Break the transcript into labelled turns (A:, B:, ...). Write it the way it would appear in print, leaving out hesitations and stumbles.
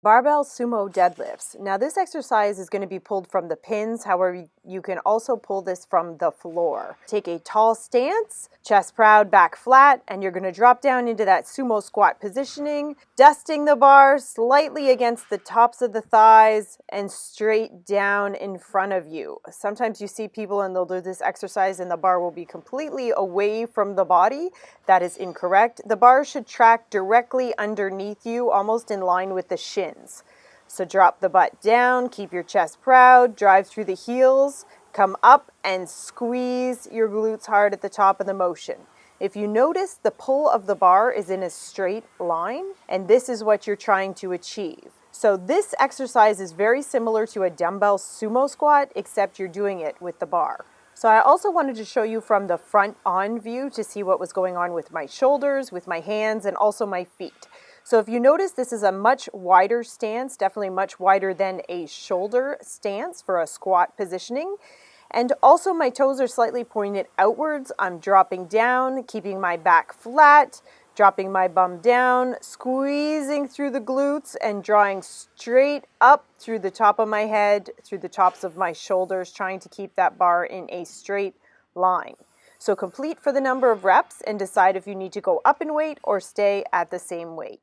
A: Barbell Sumo Deadlifts. Now this exercise is going to be pulled from the pins, however you can also pull this from the floor. Take a tall stance, chest proud, back flat, and you're going to drop down into that sumo squat positioning, dusting the bar slightly against the tops of the thighs and straight down in front of you. Sometimes you see people and they'll do this exercise and the bar will be completely away from the body. That is incorrect. The bar should track directly underneath you, almost in line with the shin. So drop the butt down, keep your chest proud, drive through the heels, come up and squeeze your glutes hard at the top of the motion. If you notice, the pull of the bar is in a straight line, and this is what you're trying to achieve. So this exercise is very similar to a dumbbell sumo squat, except you're doing it with the bar. So I also wanted to show you from the front on view to see what was going on with my shoulders, with my hands, and also my feet. So if you notice, this is a much wider stance, definitely much wider than a shoulder stance for a squat positioning. And also my toes are slightly pointed outwards. I'm dropping down, keeping my back flat, dropping my bum down, squeezing through the glutes and drawing straight up through the top of my head, through the tops of my shoulders, trying to keep that bar in a straight line. So complete for the number of reps and decide if you need to go up in weight or stay at the same weight.